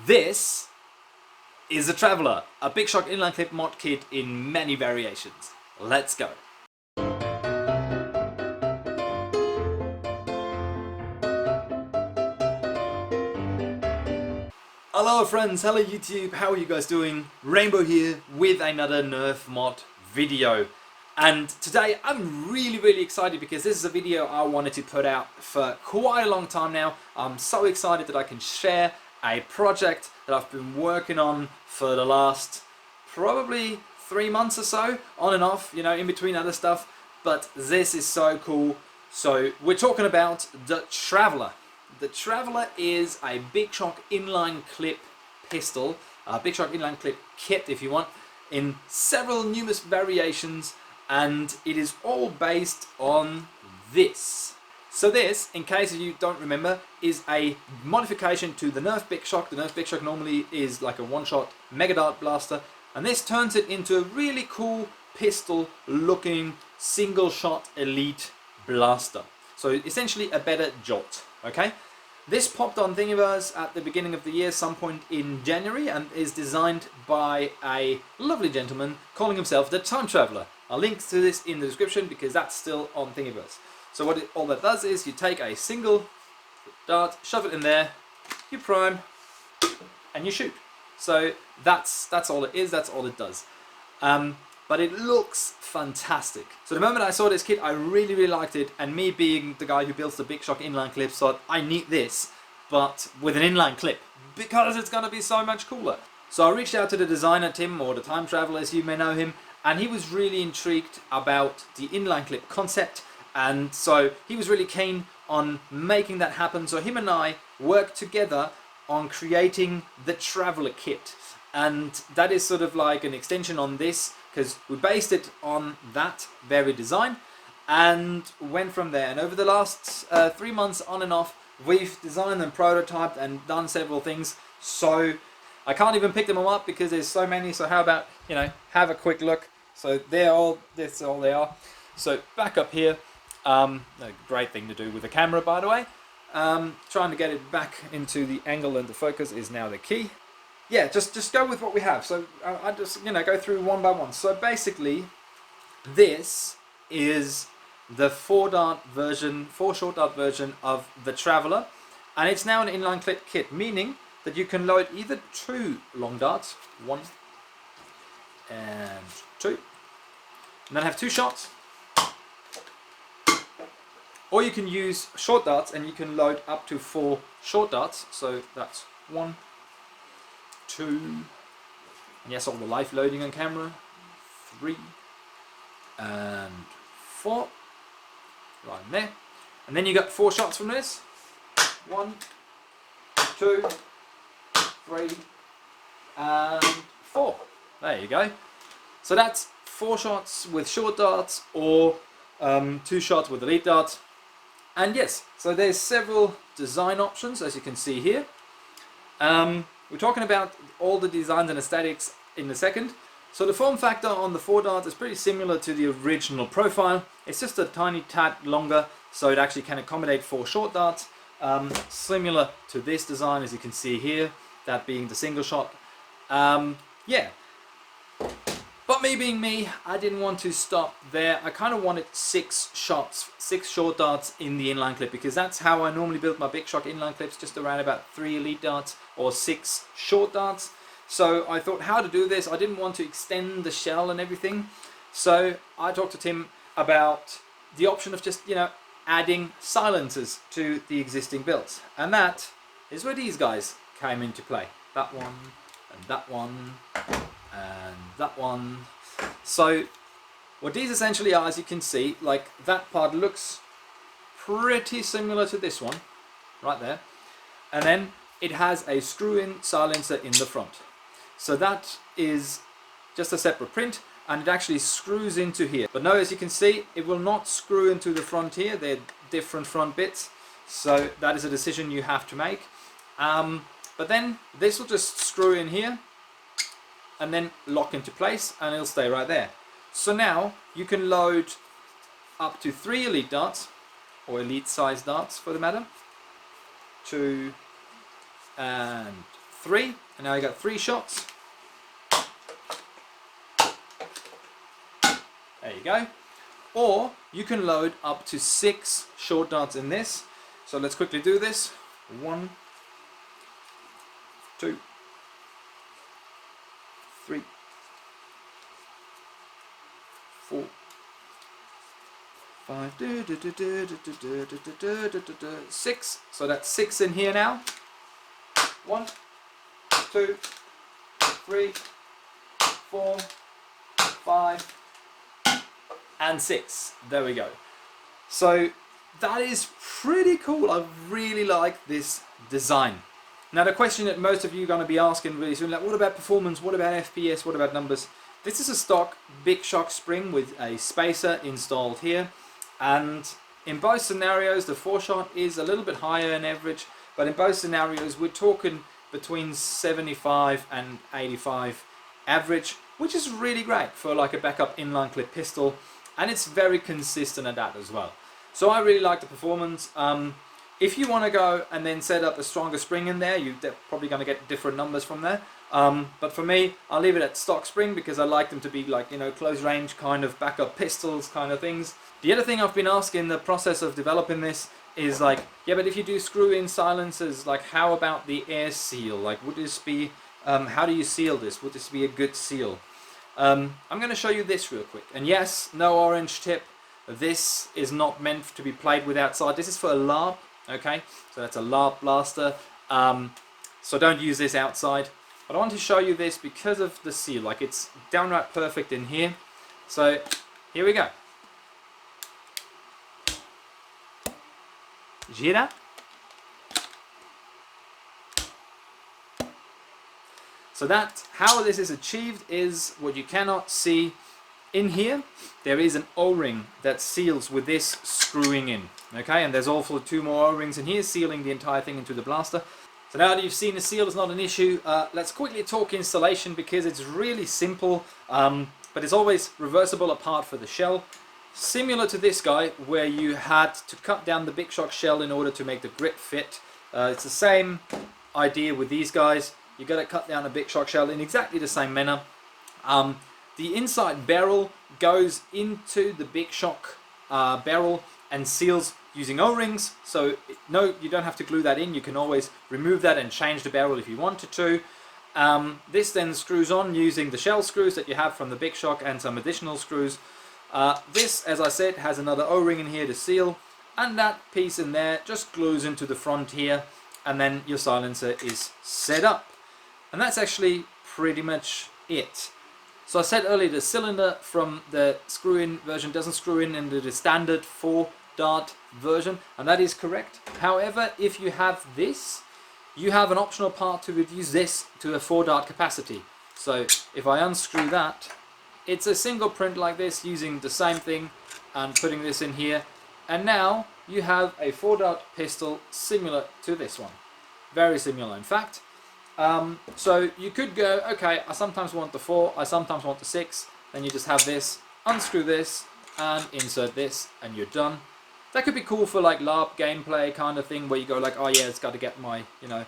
This is the Traveller, a BigShock Inline Clip mod kit in many variations. Let's go. Hello friends, hello YouTube, how are you guys doing? Rainbow here with another NERF mod video. And today I'm really excited because this is a video I wanted to put out for quite a long time now. I'm so excited that I can share a project that I've been working on for the last probably 3 months or so, on and off, you know, in between other stuff. But this is so cool. So we're talking about the Traveller. The Traveller is a BigShock Inline Clip pistol, a BigShock Inline Clip Kit if you want, in several numerous variations, and it is all based on this. So this, in case you don't remember, is a modification to the NERF BigShock. The NERF BigShock normally is like a one-shot Mega Dart blaster, and this turns it into a really cool pistol-looking single-shot elite blaster. So essentially a better jolt, okay? This popped on Thingiverse at the beginning of the year, some point in January, and is designed by a lovely gentleman calling himself the Time Traveller. I'll link to this in the description because that's still on Thingiverse. So all that does is you take a single dart, shove it in there, you prime, and you shoot. So that's all it is, that's all it does. But it looks fantastic. So the moment I saw this kit, I really liked it, and me being the guy who builds the BigShock Inline Clips, thought I need this, but with an inline clip, because it's going to be so much cooler. So I reached out to the designer, Tim, or the Time Traveller as you may know him, and he was really intrigued about the inline clip concept, and so he was really keen on making that happen. So him and I worked together on creating the Traveller kit, and that is sort of like an extension on this, because we based it on that very design and went from there. And over the last 3 months on and off, we've designed and prototyped and done several things. So I can't even pick them all up because there's so many. So how about, you know, have a quick look. So that's all they are. So back up here, a great thing to do with the camera, by the way. Trying to get it back into the angle and the focus is now the key. Yeah, just go with what we have. So I just, you know, go through one by one. So basically, this is the 4 short dart version of the Traveller, and it's now an inline clip kit, meaning that you can load either 2 long darts, 1 and 2, and then have 2 shots, or you can use short darts and you can load up to 4 short darts. So that's 1, 2, and yes, all the life loading on camera, 3 and 4, right in there. And then you got 4 shots from this, 1, 2, 3 and 4. There you go. So that's 4 shots with short darts, or 2 shots with elite darts. And yes, so there's several design options, as you can see here. We're talking about all the designs and aesthetics in a second. So the form factor on the 4 darts is pretty similar to the original profile. It's just a tiny tad longer, so it actually can accommodate 4 short darts. Similar to this design, as you can see here, that being the single shot. Yeah. But me being me, I didn't want to stop there. I kind of wanted 6 shots, 6 short darts in the inline clip, because that's how I normally build my BigShock inline clips, just around about 3 elite darts or 6 short darts. So I thought how to do this. I didn't want to extend the shell and everything. So I talked to Tim about the option of just, you know, adding silencers to the existing builds. And that is where these guys came into play. That one, and that one, and that one. So what these essentially are, as you can see, like that part looks pretty similar to this one right there, and then it has a screw-in silencer in the front. So that is just a separate print, and it actually screws into here. But now, as you can see, it will not screw into the front here. They're different front bits, so that is a decision you have to make. But then this will just screw in here and then lock into place, and it'll stay right there. So now you can load up to 3 elite darts, or elite size darts for the matter, 2 and 3, and now you got 3 shots. There you go. Or you can load up to 6 short darts in this. So let's quickly do this. 1, 2, 3, 4, 5, 6. So that's 6 in here now. 1, 2, 3, 4, 5, and 6. There we go. So that is pretty cool. I really like this design. Now the question that most of you are going to be asking really soon, like, what about performance? What about FPS? What about numbers? This is a stock BigShock spring with a spacer installed here, and in both scenarios the 4-shot is a little bit higher in average, but in both scenarios we're talking between 75 and 85 average, which is really great for like a backup inline clip pistol, and it's very consistent at that as well. So I really like the performance. If you want to go and then set up a stronger spring in there, you're probably going to get different numbers from there. But for me, I'll leave it at stock spring because I like them to be like, you know, close range kind of backup pistols kind of things. The other thing I've been asked in the process of developing this is like, yeah, but if you do screw in silencers, like how about the air seal? Like, would this be, how do you seal this? Would this be a good seal? I'm going to show you this real quick. And yes, no orange tip. This is not meant to be played with outside. This is for a LARP. Okay, so that's a LARP blaster, so don't use this outside. But I want to show you this because of the seal, like it's downright perfect in here. So here we go. Did you hear that? So that, how this is achieved is what you cannot see. In here there is an O-ring that seals with this screwing in, okay, and there's also 2 more O-rings in here sealing the entire thing into the blaster. So now that you've seen the seal is not an issue, let's quickly talk installation because it's really simple, but it's always reversible apart for the shell, similar to this guy where you had to cut down the BigShock shell in order to make the grip fit. It's the same idea with these guys. You got to cut down a BigShock shell in exactly the same manner. The inside barrel goes into the BigShock barrel and seals using O-rings, so no, you don't have to glue that in. You can always remove that and change the barrel if you wanted to. This then screws on using the shell screws that you have from the BigShock and some additional screws. This, as I said, has another O-ring in here to seal, and that piece in there just glues into the front here, and then your silencer is set up. And that's actually pretty much it. So I said earlier the cylinder from the screw-in version doesn't screw in into the standard 4-dart version, and that is correct. However, if you have this, you have an optional part to reduce this to a 4-dart capacity. So if I unscrew that, it's a single print like this using the same thing and putting this in here, and now you have a 4-dart pistol similar to this one. Very similar in fact. So you could go, okay, I sometimes want the 4, I sometimes want the 6, then you just have this, unscrew this, and insert this, and you're done. That could be cool for like LARP gameplay kind of thing, where you go like, oh yeah, it's got to get my, you know,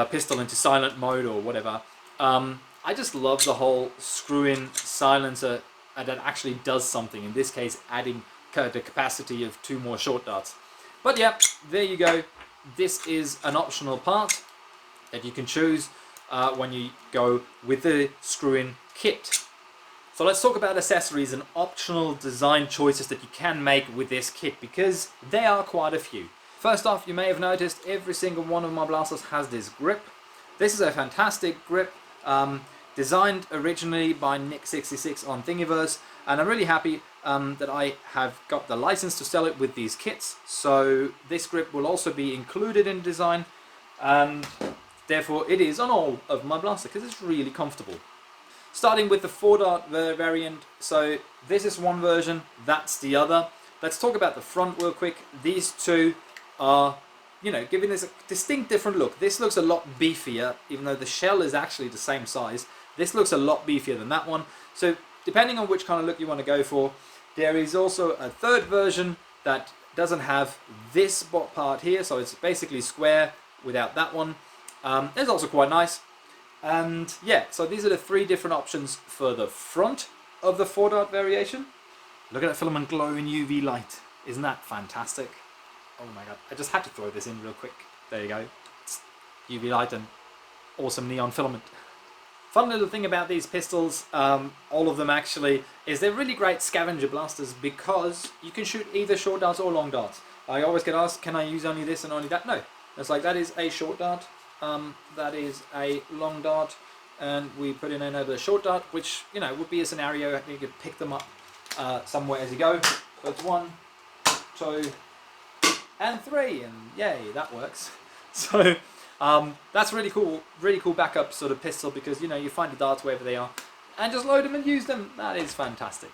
pistol into silent mode or whatever. I just love the whole screw-in silencer that actually does something, in this case adding the capacity of 2 more short darts. But yeah, there you go. This is an optional part that you can choose when you go with the screw-in kit. So let's talk about accessories and optional design choices that you can make with this kit, because there are quite a few. First off, you may have noticed every single one of my blasters has this grip. This is a fantastic grip, designed originally by Nick66 on Thingiverse, and I'm really happy that I have got the license to sell it with these kits. So this grip will also be included in design, and therefore it is on all of my blaster because it's really comfortable. Starting with the 4-dart variant, so this is one version, that's the other. Let's talk about the front real quick. These two are, you know, giving this a distinct different look. This looks a lot beefier, even though the shell is actually the same size. This looks a lot beefier than that one. So depending on which kind of look you want to go for, there is also a third version that doesn't have this part here, so it's basically square without that one. It's also quite nice. And yeah, so these are the 3 different options for the front of the 4-dart variation. Look at that Filament Glow in UV light. Isn't that fantastic? Oh my god, I just had to throw this in real quick. There you go. It's UV light and awesome neon filament. Fun little thing about these pistols, all of them actually, is they're really great scavenger blasters because you can shoot either short darts or long darts. I always get asked, can I use only this and only that? No. It's like, that is a short dart, that is a long dart, and we put in another short dart, which, you know, would be a scenario you could pick them up somewhere as you go. So it's 1, 2, and 3, and yay, that works. So that's really cool backup sort of pistol, because, you know, you find the darts wherever they are and just load them and use them. That is fantastic.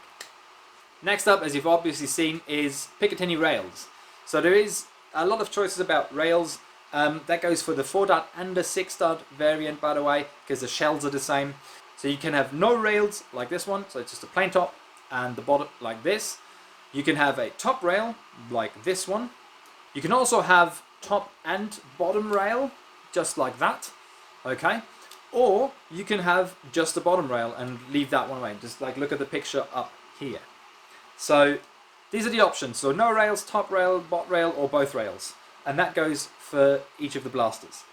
Next up, as you've obviously seen, is Picatinny rails. So there is a lot of choices about rails. That goes for the 4-dart and the 6-dart variant, by the way, because the shells are the same. So you can have no rails like this one, so it's just a plain top, and the bottom like this. You can have a top rail like this one. You can also have top and bottom rail just like that, okay? Or you can have just the bottom rail and leave that one away. Just like look at the picture up here. So these are the options. So no rails, top rail, bot rail, or both rails. And that goes for each of the blasters.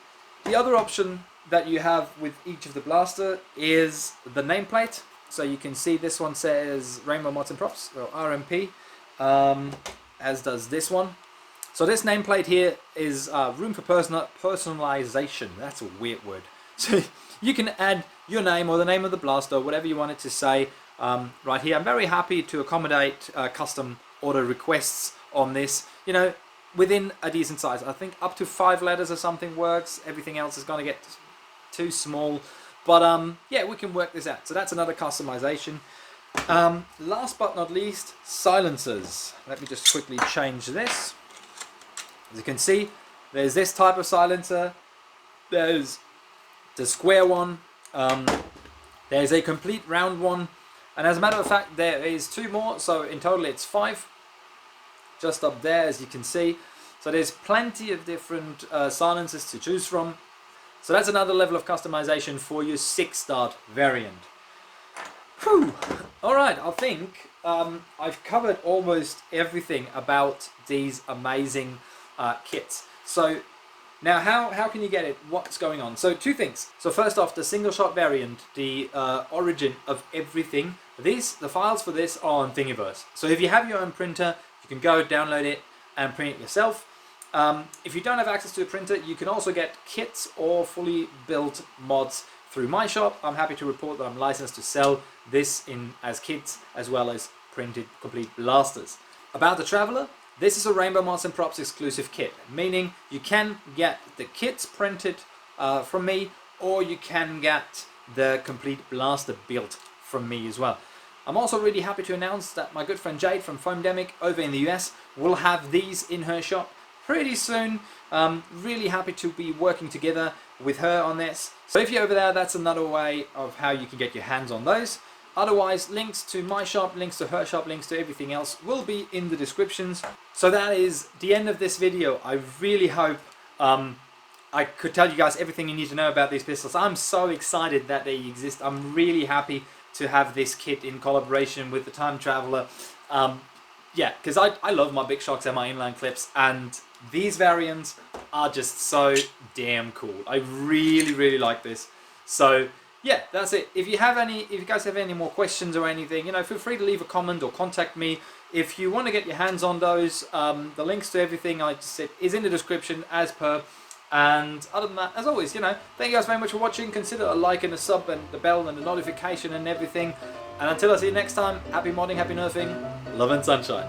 The other option that you have with each of the blaster is the nameplate. So you can see this one says Rainbow Mods&Props, or RMP, as does this one. So this nameplate here is room for personalization. That's a weird word. So you can add your name or the name of the blaster, whatever you want it to say, right here. I'm very happy to accommodate custom order requests on this, you know, within a decent size. I think up to 5 letters or something works. Everything else is going to get too small. But yeah, we can work this out. So that's another customization. Last but not least, silencers. Let me just quickly change this. As you can see, there's this type of silencer, there's the square one, there's a complete round one, and as a matter of fact there is 2 more, so in total it's 5, just up there as you can see. So there's plenty of different silencers to choose from. So that's another level of customization for your 6-dart variant. Whew. Alright, I think I've covered almost everything about these amazing kits. So now how can you get it? What's going on? So 2 things. So first off, the single shot variant, the origin of everything. The files for this are on Thingiverse. So if you have your own printer, you can go download it and print it yourself. If you don't have access to a printer, you can also get kits or fully built mods through my shop. I'm happy to report that I'm licensed to sell this as kits as well as printed complete blasters. About the Traveller, this is a Rainbow Mods&Props exclusive kit, meaning you can get the kits printed from me, or you can get the complete blaster built from me as well. I'm also really happy to announce that my good friend Jade from Foamdemic over in the US will have these in her shop pretty soon. Really happy to be working together with her on this. So if you're over there, that's another way of how you can get your hands on those. Otherwise, links to my shop, links to her shop, links to everything else will be in the descriptions. So that is the end of this video. I really hope I could tell you guys everything you need to know about these pistols. I'm so excited that they exist. I'm really happy to have this kit in collaboration with the Time Traveller. Yeah, because I love my BigShocks and my inline clips, and these variants are just so damn cool. I really like this. So yeah, that's it. If you guys have any more questions or anything, you know, feel free to leave a comment or contact me. If you want to get your hands on those, the links to everything I just said is in the description as per. And other than that, as always, you know, thank you guys very much for watching. Consider a like and a sub and the bell and the notification and everything. And until I see you next time, happy modding, happy nerfing, love and sunshine.